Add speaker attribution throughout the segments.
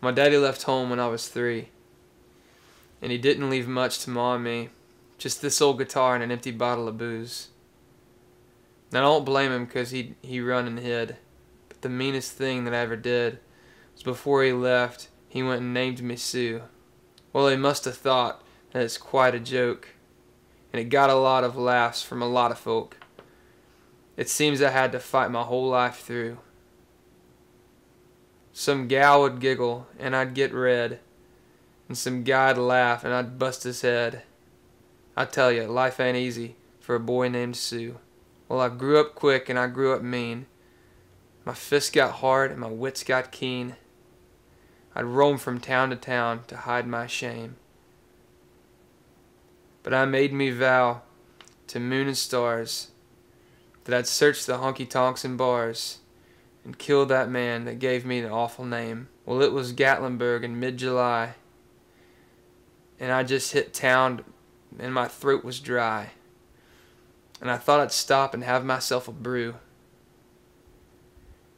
Speaker 1: My daddy left home when I was 3, and he didn't leave much to Ma and me, just this old guitar and an empty bottle of booze. Now I don't blame him, because he run and hid, but the meanest thing that I ever did was before he left, he went and named me Sue. Well, he must have thought that it's quite a joke, and it got a lot of laughs from a lot of folk. It seems I had to fight my whole life through. Some gal would giggle and I'd get red, and some guy'd laugh and I'd bust his head. I tell you, life ain't easy for a boy named Sue. Well, I grew up quick and I grew up mean. My fists got hard and my wits got keen. I'd roam from town to town to hide my shame. But I made me vow to moon and stars that I'd search the honky-tonks and bars and kill that man that gave me the awful name. Well, it was Gatlinburg in mid-July, and I just hit town and my throat was dry, and I thought I'd stop and have myself a brew.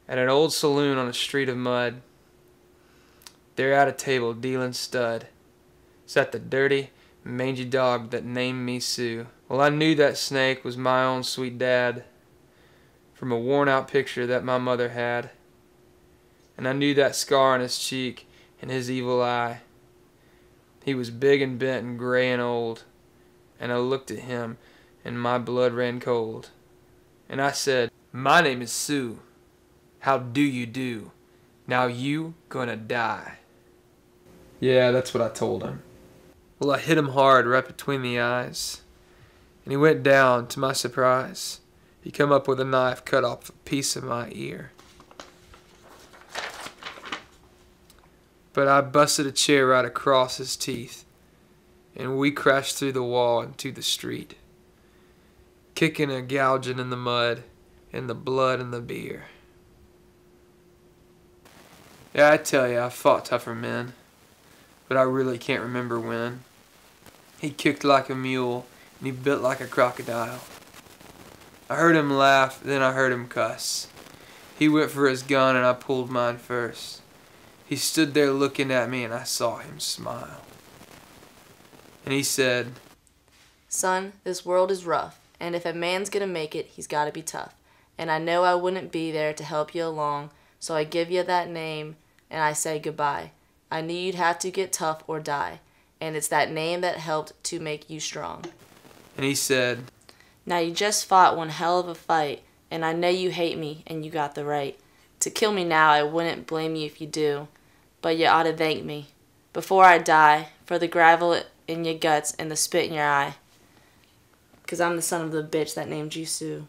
Speaker 1: At an old saloon on a street of mud, there at a table dealing stud, sat the dirty, mangy dog that named me Sue. Well, I knew that snake was my own sweet dad from a worn-out picture that my mother had, and I knew that scar on his cheek and his evil eye. He was big and bent and gray and old, and I looked at him and my blood ran cold. And I said, "My name is Sue. How do you do? Now you gonna die." Yeah, that's what I told him. Well, I hit him hard right between the eyes, and he went down. To my surprise, he come up with a knife, cut off a piece of my ear. But I busted a chair right across his teeth, and we crashed through the wall into the street, kicking and gouging in the mud and the blood and the beer. Yeah, I tell you, I fought tougher men, but I really can't remember when. He kicked like a mule, and he bit like a crocodile. I heard him laugh, then I heard him cuss. He went for his gun, and I pulled mine first. He stood there looking at me, and I saw him smile. And he said,
Speaker 2: "Son, this world is rough, and if a man's gonna make it, he's gotta be tough. And I know I wouldn't be there to help you along, so I give you that name, and I say goodbye. I knew you'd have to get tough or die, and it's that name that helped to make you strong."
Speaker 1: And he said,
Speaker 2: "Now you just fought one hell of a fight, and I know you hate me, and you got the right to kill me now. I wouldn't blame you if you do, but you ought to thank me before I die for the gravel in your guts and the spit in your eye, 'cause I'm the son of the bitch that named you Sue."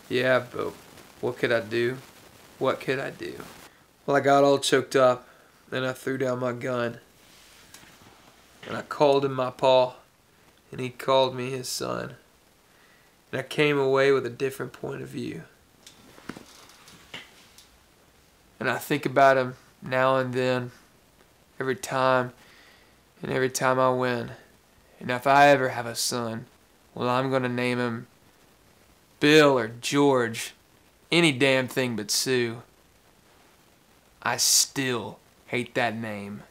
Speaker 1: "Yeah, but what could I do? What could I do?" Well, I got all choked up, then I threw down my gun, and I called him my paw, and he called me his son, and I came away with a different point of view. And I think about him now and then, every time I win. And if I ever have a son, well, I'm gonna name him Bill or George, any damn thing but Sue. I still hate that name.